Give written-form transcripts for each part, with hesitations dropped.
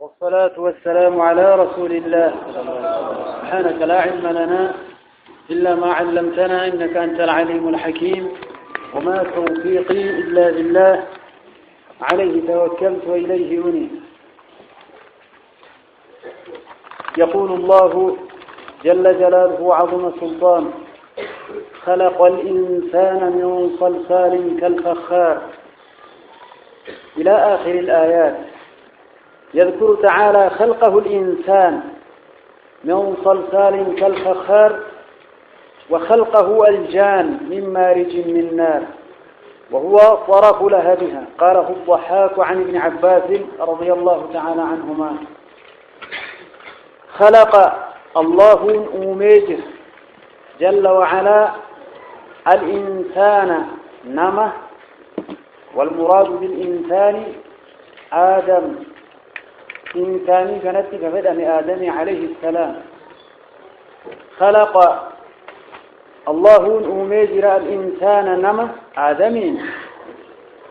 والصلاة والسلام على رسول الله. سبحانك لا علم لنا إلا ما علمتنا إنك أنت العليم الحكيم، وما توفيقي إلا بالله، عليه توكلت وإليه أنيب. يقول الله جل جلاله وعظم سلطانه: خلق الإنسان من صلصال كالفخار، إلى آخر الآيات. يذكر تعالى خلقه الإنسان من صلصال كالفخار، وخلقه الجان من مارج من نار، وهو طرف لهبها. قاله الضحاك عن ابن عباس رضي الله تعالى عنهما: خلق الله أوميجه جل وعلا الإنسان نمه، والمراد بالإنسان آدم. إنساني كانت كفدأ آدم عليه السلام. خلق الله أوميجر الإنسان نمه آدمين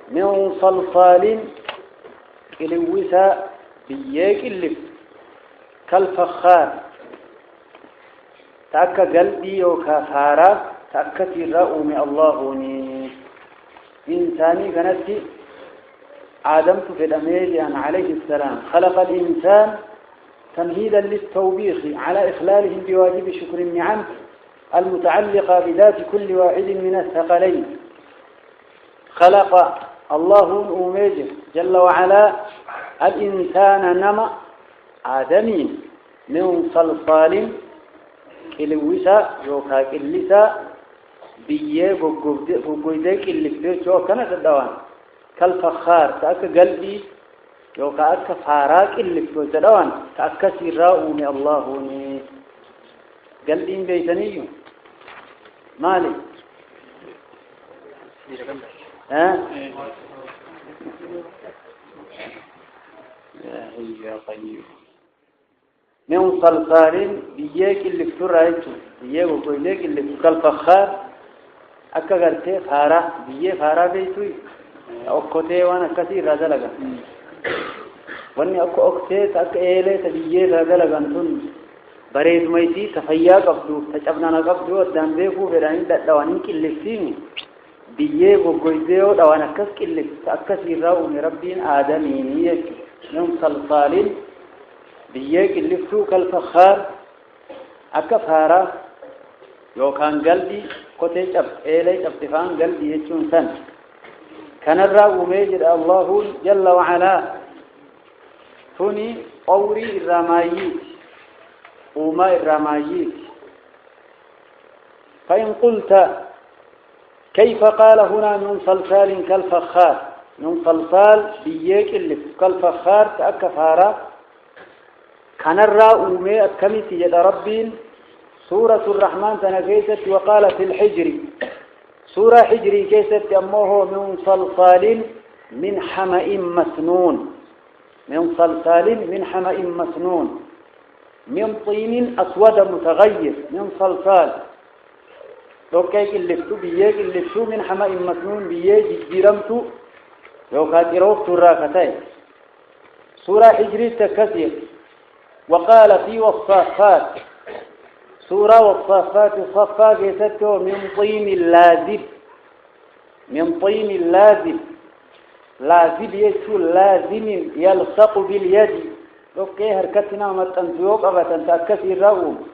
من صلصال كلوسا بيك اللف كالفخار، تأكا قلبي وكافارا تأكا ترأوم الله إنساني كانت آدم في الأميليان عليه السلام. خلق الإنسان تمهيدا للتوبيخ على إخلالهم بواجب شكر النعم المتعلقة بذات كل واحد من الثقلين. خلق الله أوميجه جل وعلا الإنسان نما آدمين من صلصال كلوسا يوكا كلسا بيه بقويدك اللي فيه كانت الدوان كالفخار، تأكا قلبي يوكا أكا فاراك اللي فيه الدوان تأكا سراؤني الله قلبي بيتني مالي ها يا طيب. من صلصال بيك اللي في رايته بيه وقولك اللي في كالفخار أكا قرتي فارا بيه فارا بيتوي أكوتي وانا كثير هذا لغا واني أكوتي تأكا إيلي تبيه هذا لغا انتون بريد ميتي تفيا قبضو تجبنا قبضو ودان بيكو فراني دوانين كاللفتيني بيه وقويديو دوان أكس كاللفت أكا سيراؤني ربين آدميني من صلصال بيك اللي فتو كالفخار أكا فارا يوكان قلبي قتي جب إيلي جبتفان قلبي يجون سن. كان الرأو ميجد الله جل وعلا ثني قوري الرماييت وماء الرماييت. فإن قلت كيف قال هنا من صلصال كالفخار، من صلصال بيك اللي كالفخار تأكا فارا كان الرأو مي أكمتي يد ربين. سورة الرحمن تنكيست وقال في الحجر، سورة حجري كيست أمه من صلصال من حمأ مسنون، من صلصال من حمأ مسنون، من طين أسود متغير، من صلصال لوكيك اللفتو بيك اللفتو من حمأ مسنون بيك جرمتو لوكات إروف تراكتين. سورة حجري تكثير. وقال في والصافات، سورة والصافات صفا كيستو من طين لازب، من طين لازب، لازب يسو لازم يلصق باليد لوكي هركتنا متنسيوك أبتا تأكسي الرؤوم.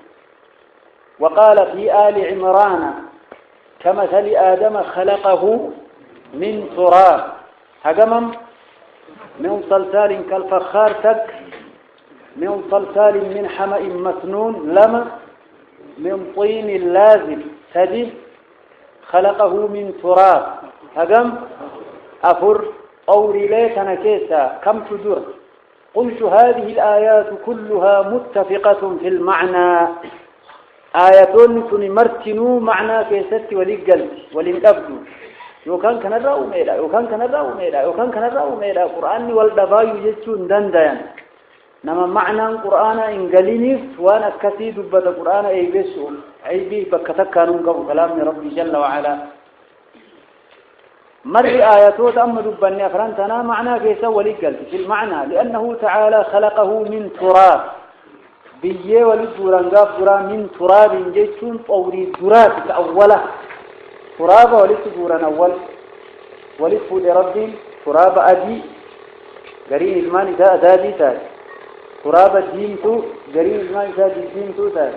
وقال في آل عمران كمثل آدم خلقه من تراب، هجمم من صلصال كالفخار تك، من صلصال من حمأ مسنون لما، من طين لازم تدي، خلقه من تراب هجم أفر أوري ليتنا كيسا كم تدر. قلت هذه الآيات كلها متفقة في المعنى، آياتون تنمرتنوا معنى كيست ولقلت ولنقبضوا يوكان كان الرأو ميلا يوكان كان الرأو ميلا يوكان كان الرأو ميلا قرآن والدبايو يجتون دندين نما معنى القرآن إن قلينيف وانا كثير بدا القرآن أي بيسول أي بي بكتكانون قبل كلام ربي جل وعلا. مر آياته أمد بني أفرنتنا معنى كيسا ولقل في المعنى لأنه تعالى خلقه من تراب بيه ولدوران غافورا من تراب جيشون طوري درات أولا تراب ولدوران أول ولدفود رب تراب أدي قرين المان إذا أدادي تاج تراب الديمتو قرين المان إذا الديمتو تاج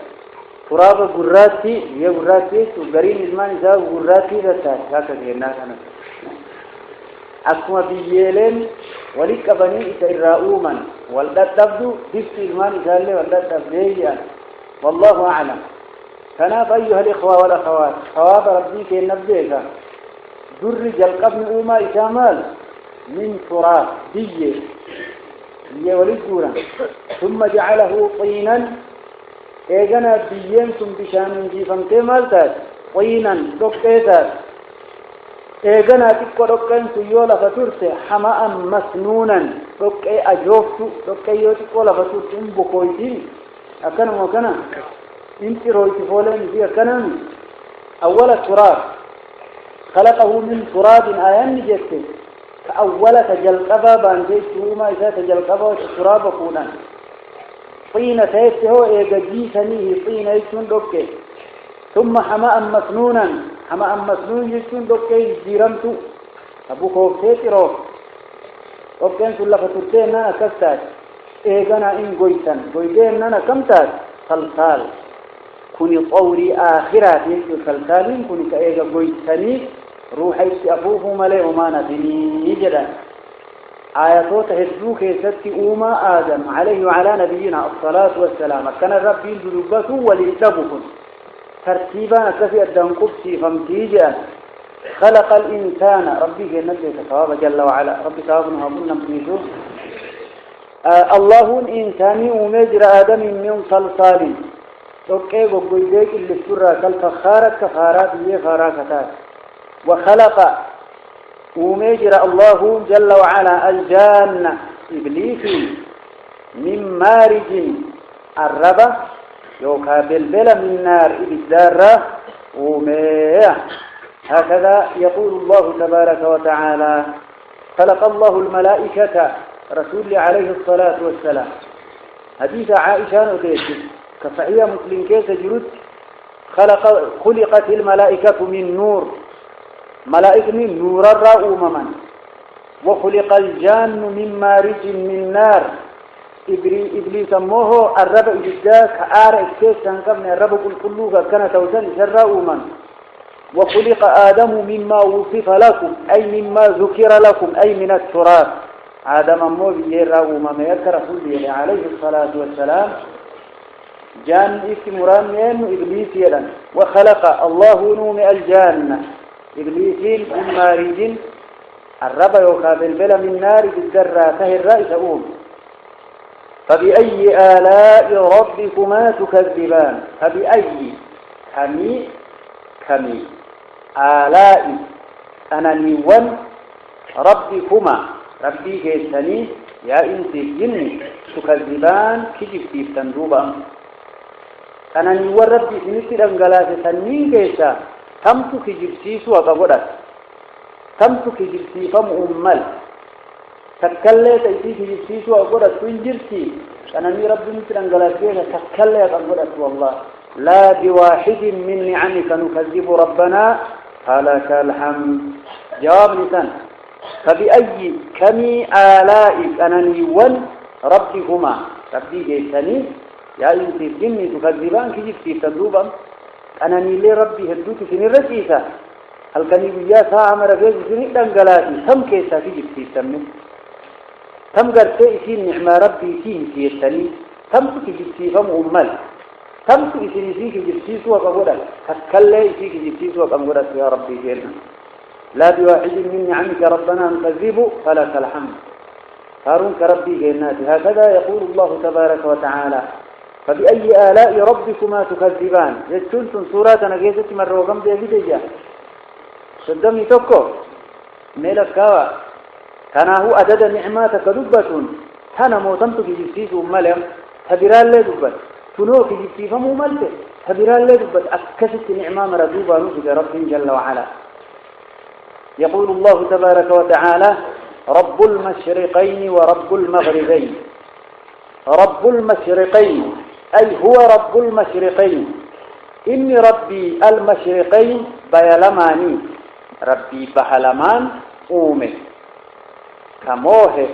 تراب قراتي هي قراتي قرين المان إذا قراتي تاج هكذا الناس أنا أكما بيجيلين ولك بني إسرائيل والدت تبدو بفت المان إذا اللي والدت تبدي والله أعلم فناف أيها الإخوة والأخوات خواب ربي كي نبديك درج القبن أوما إشامال من تراب بيه هي ولدورا ثم جعله طينا إيغانا بيينتم بشان جيفمتي مالتات طينا دكتيتات إيغانا تكو دكين سيولا فترسي حماء مسنونا دكي أجوفتو دكي يوتكو لفترسي انبقويتين أكنا وكنا انت رويتي فولين في أكنا أول التراب خلقه من تراب آيان نجدت فأول تجلقبا بانجيته ما إذا تجلقبا تراب كونا طينة تيسه إيغا جيسانيه طينة يتون دوكي ثم حماء مسنونا حماء مسنون يتون دوكي جيرمتو أبو خوفتي روك دوكين سلا فترتين نانا كستات إيغانا إن قويتان قويتين نانا كمتات صلصال كوني طوري آخرات يجو صلصالين كوني كإيغا قويتاني روحي أفوه ملئ أمانة ديني جدا آياتو تهدوك يستي أوما آدم عليه وعلى نبينا الصلاة والسلام كان الرب يلدبته وليتبكم ترتيبا كفي الدنقبسي فامتيجا خلق الإنسان ربي جنته ثواب جل وعلا ربي ثوابنا وقلنا بنيشو الله إنساني ومجر آدم من صلصال توقع وقويديك اللي سرى كالفخارة كفارات هي فراكتات وخلق ومجر الله جل وعلا الجان إبليس من مارج الربا يوكا بلبلة من نار إبدارة ومياه هكذا يقول الله تبارك وتعالى خلق الله الملائكة رسول عليه الصلاة والسلام حديث عائشة وديش كصحيح مسلم كيس جرد خلقت الملائكة من نور ملائكة من نور الرأومما وخلق الجان من مارج من نار إبليس موه الرب إجداك آر إكتاس كان الرب كلها كان توسن شرأوما وخلق آدم مما وصف لكم أي مما ذكر لكم أي من التراب آدم موه يرأوما ما يذكر رسوله عليه الصلاة والسلام جان اسمران إبليس يلن وخلق الله نوم الجان إبليسين من مارج الرب يقابل بلا من نار بالذرة فهي الرئيس أقول فبأي آلاء ربكما تكذبان فبأي كمي آلاء أنا نيوان ربكما ربي كيساني يا إنسي جني تكذبان كجب في تندوبا أنا نيوان ربي سنسي رنقلات سنين كيسا تمتو كجبسيس وقبضت تمتو كجبسيس فمؤمل تكلي تأتي كجبسيس وقبضت تنجرسي أنا ني ربي مثل أنقلاتينا تكلي وقبضت والله لا بواحد من نعمك نكذب ربنا فلك الحمد جواب لسان فبأي كمي آلائك أنا نيوان ربكما ربي جيساني يا إنسي جني تكذبان كجبسيس تندوبا أنا نيلي ربي هدوك سنين رسيسة هل كان يا ساعة مرفيز سنين دنقلاتي تم كيسا في جبسي تمن تم قرتي سين نعمة ربي سين سيتني تم في جبسي فم أمال تم في جبسي سوى قبولا تكلي في جبسي سوى قبولا يا ربي جينا لا بواحد من نعمك ربنا نكذب فلك الحمد هارون كربي جينا هكذا يقول الله تبارك وتعالى فبأي آلاء ربكما تكذبان يجتنتم سوراتنا جيزة مرة وقم بيجي صدمي توكو ميلك كاوا كان هو أدد نعماتك دبة كان موتمت في جبسيس أمالهم تبرال لي دبة تنو في جبسيس أمالته تبرال لي دبة أكست نعمة مردوبة نسك رب جل وعلا يقول الله تبارك وتعالى رب المشرقين ورب المغربين. رب المشرقين أي هو رب المشرقين. إني ربي المشرقين بيلماني ربي بحلمان أومي كموه.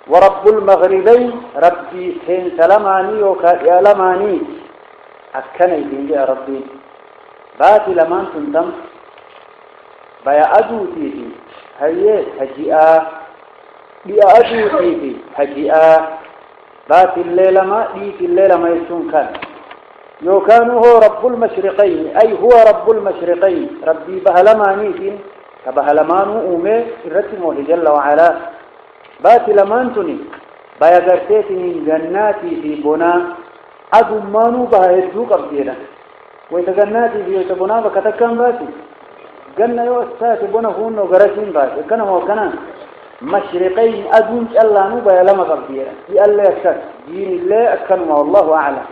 ورب المغربين ربي سين سلماني وكيلماني أكني بي يا ربي باتي لمن تندم بيا أدوتي هي هجئا بيا أدوتي هجئا باتي الليل ما ديت الليل ما يسون كان يوكان هو رب المشرقين أي هو رب المشرقين ربي بهلماني كبهلمانو أومي الرتمه جل وعلا باتي لمانتني بيا قرتيتني جناتي في بنا أدمانو بهدو قبضينا ويتجناتي في يتبنا بكتكام باتي جنة يوستات بنا هون وقرشين باتي كنا وكنا مشرقين أدونش الله نوبا يلما قبضينا يألا يكتك دين الله أكنوا والله أعلم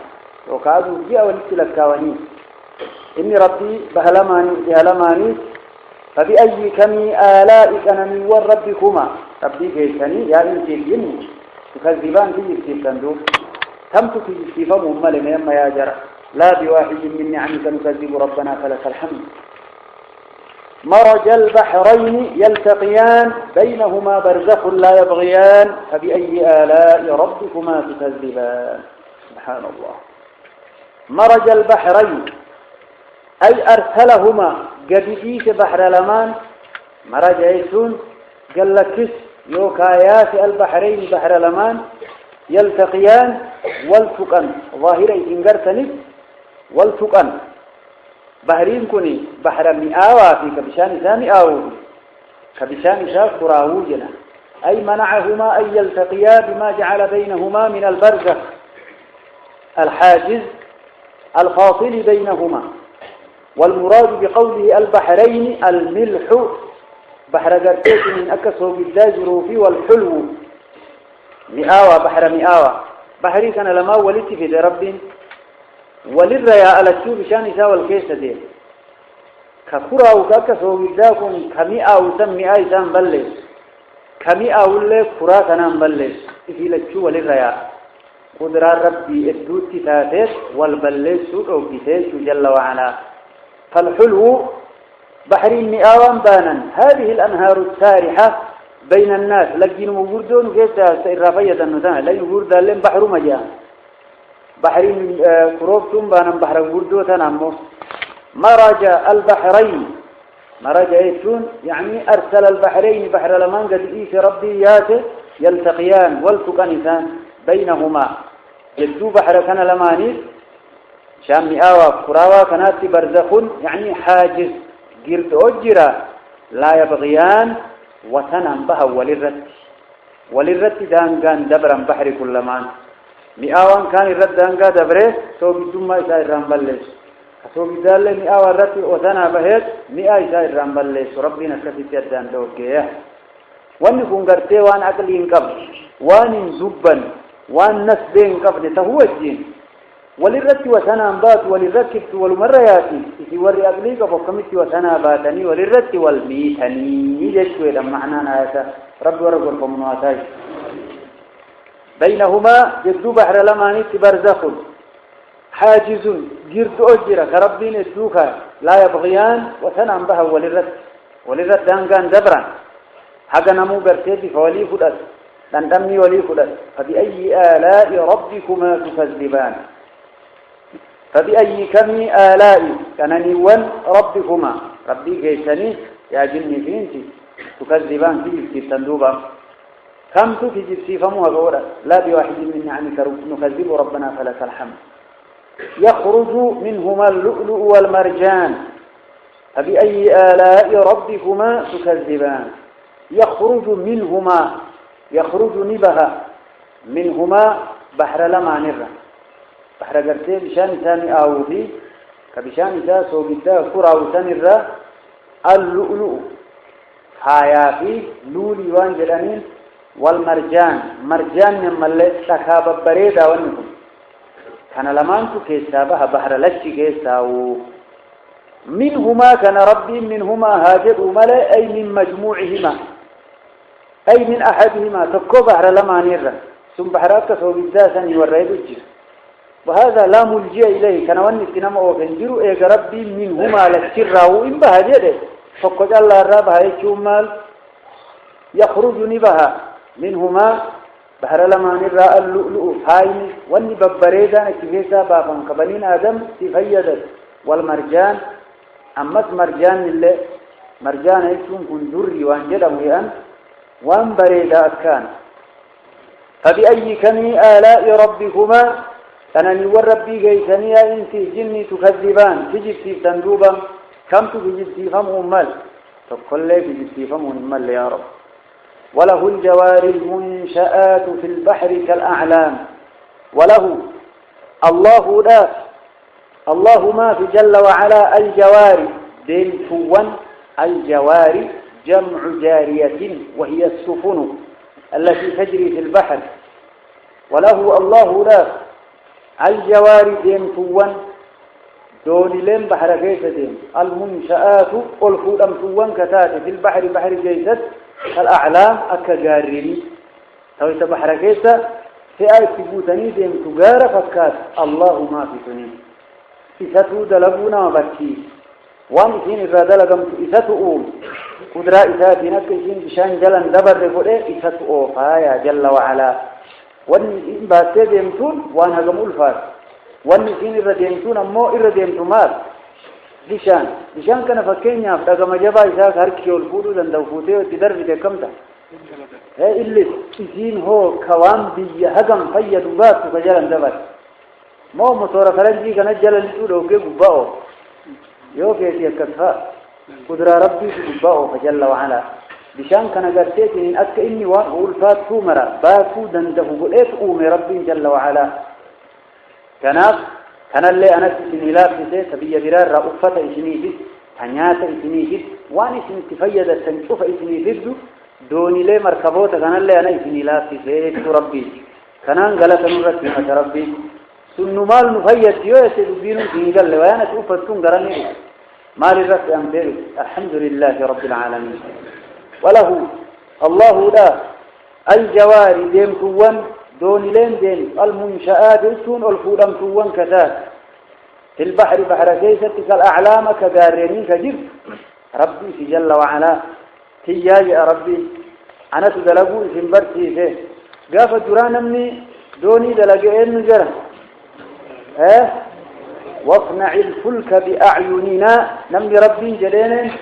وكادوا جاء ولسلك كاوانين إني ربي بهلماني فبأي كمي آلائك أنا من ربكما ربي جيتني يا إنتي جني تكذبان في يستيقظوا تم تكذبهم أمالي ميما يا جرى لا بواحد من نعمك نكذب ربنا فلك الحمد. مرج البحرين يلتقيان بينهما برزخ لا يبغيان فبأي آلاء ربكما تكذبان. سبحان الله. مرج البحرين أي أرسلهما قبئيس بحر لمان مرج يسون قال لكس يوكايات البحرين بحر لمان يلتقيان والتقن ظاهرة إنقرتني والتقن بحرين كني بحر مئاوى في كبشان سا مئاوى كبشان سا كراوجنا أي منعهما أن يلتقيا بما جعل بينهما من البرزخ الحاجز الفاصل بينهما. والمراد بقوله البحرين الملح بحر قرتيت من أكسه بالداجروف والحلو مئاوى بحر مئاوى بحري كان لما ولدت في رب وللرياء الشوب شان ساوى الكيسة دي ككرة وكأكسه بالداكم كمئة وسمئة إسان بلس كمئة ولا كرة تنام بلس في للشوب وللرياء قدرة ربي الدوت تاتيس والبلس سوء كتيس جل وعلا. فالحلو بحر مئاوان بانا هذه الأنهار السارحة بين الناس لكن موجودون كيف سيرافية النتان لا يوجد لهم بحر مجان بحر كروبتم بانا بحر موجودو تنامو. مرج البحرين مرج يسون يعني أرسل البحرين بحر لمن قد إيس ربي ياته يلتقيان والتقنسان بينهما يدو بحر كان لمانيس شام مئاوى كراوى كانت برزخ يعني حاجز قرد أجرى لا يبغيان وتنم بها وللرت دانقان دبرا بحر كل مان مئاوى كان الرد دانقا دبره سوف الدم إساء الرنبلس سوف الدال مئاوى الرت وتنا بهت مئة إساء الرنبلس ربنا كفت يدان دوكيه وانكم قرتي وان أقلين قبل وان زبا وان نسبين قبل تهو الدين وللرت وسنا بات وللركبت والمرياتي في وري أقليك فكمت وسنا باتني وللرت والميتني يجشوي لما معنانا هذا رب ورقكم منواتاي بينهما جدو بحر لماني برزخ حاجز جرد أجرة كربين الدوكا لا يبغيان وسنا بها وللرت دانقان دبرا حقا نمو برتيتي فولي فدس لندمني ولي فدس فبأي آلاء ربكما تكذبان. فبأي كم آلاء كانني ون ربكما ربي جيتني يا جني فينتي تكذبان في التندوبة كم تكذب سيفمها بورا لا بواحد من نعمك نكذب ربنا فلك الحمد. يخرج منهما اللؤلؤ والمرجان فبأي آلاء ربكما تكذبان. يخرج منهما يخرج نبها منهما بحر لما نرى بحر قرتي بشان ثاني آوذي كبشان ذا سوبدا كرة وثنرة اللؤلؤ حيافي لولي وانجلانين والمرجان مرجان نملت تكاب بريدا ونكم كان لمانتو كيسابها بحر لشي كيساو منهما كان ربي منهما هاجد ملأ أي من مجموعهما أي من أحدهما تكو بحر لما نيرا ثم بحرات سو بالذاسا يوريد الجر وهذا لا ملجئ إليه كان واني سنما وفنجروا إيقى ربي منهما لكتره إن بها جده فقد الله الرب هاي شمال يخرج نبها منهما بحر لما نرى اللؤلؤ هاي واني ببريدا كفيسا بابا كبنين آدم تفيدت والمرجان أمس مرجان اللي مرجان يسون كندري وانجده ويان وان بريدا كان فبأي كمي آلاء ربكما أنني والربي قيسني أنت جني تكذبان تجبتي تندوبا كم تجبتي فمهم مال فقل لي تجبتي فمهم مال يا رب وله الجوار المنشآت في البحر كالأعلام وله الله لا الله ما في جل وعلا الجوار دين فوان الجوار جمع جارية وهي السفن التي تجري في البحر وله الله لا الجوار دين فوان دون لين بحر جيسة المنشآت الفودم فوان كتات في البحر بحر جيسة الأعلام أكجاريني تويت بحر جيسة في آية تبوتني دين تجار فكات الله ما في سنين إساتو دلبونا بكي وان إسين إرادة لقمت إساتو أوم قدرة إساتي نكشين بشان جلن دبر رفضه إساتو أوفايا جل وعلا وان إسين باتي ديمتون وان هقم ألفات وان إسين إراديمتون أمو إراديمتون مال بشان كان فكين يافتا كما جبا إساك هركي والفودو دندو فوتي وتدر في تكمتا هاي إلي إسين هو كوان بي هقم فيدو باتو كجلن دبر مو مصورة فرنجي كان جلن لتولو كي قباؤه يوكي يكتفى قدر ربي سبحانه فجل وعلا بشان كان قرتيت إن أك إني وأولفات تومرا باتو دنده قلت أومي ربي جل وعلا كان اللي أنا سني لا في سبي برار رأفة إسني جد تنيات إسني جد واني سن تفيد تنشوف إسني جد دوني لي مركبوت كان اللي أنا إسني لا في ربي كان غلط نورت في ربي سنمال نفيد يوسف بينو سنقل وأنا تؤفتون قرني ما للرفع أمثله الحمد لله رب العالمين وله الله لا الجواري ديم توان دون لين دين المنشآت السون الفودم توان كذات في البحر بحر كيست كالأعلام كقارينين كجر ربي في جل وعلا تياج ربي أنا تدلقوا اسم برتي فيه قافة درانا مني دوني دلقين نجرة واصنع الفلك بأعيننا نمي ربي جلين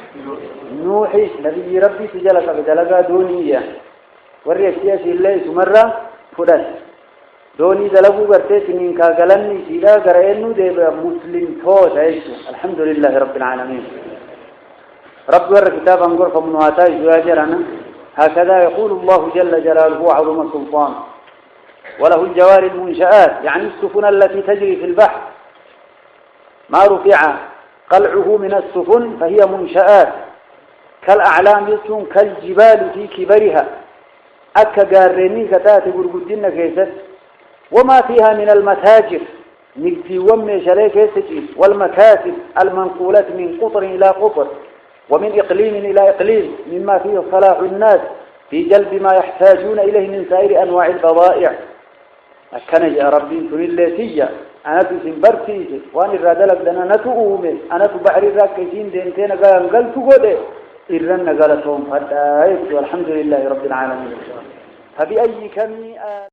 نوحي نبي ربي تجلق بدلقا دونية وريك سياسي الله سمرة فدس دوني دلقوا قرتيس من كاقلني سيدا قرأينو ديبا مسلم توت عيشو الحمد لله رب العالمين رب ور كتابا غرفة من واتاي زواجرنا هكذا يقول الله جل جلاله وعظم سلطان وله الجوار المنشآت يعني السفن التي تجري في البحر ما رفع قلعه من السفن فهي منشآت كالأعلام يسون كالجبال في كبرها أكا قاريني كتات قرقدين كيست وما فيها من المتاجر نجدي ومي شريك يسجي والمكاسب المنقولة من قطر إلى قطر ومن إقليم إلى إقليم مما فيه صلاح الناس في جلب ما يحتاجون إليه من سائر أنواع البضائع أكنج يا ربي تنلتية أنا تسنبرتي وأنا الرادلك لنا نتؤومي أنا تبحر الراكيسين دينتين قال تقول إرن قالتهم فالآية والحمد لله رب العالمين فبأي كم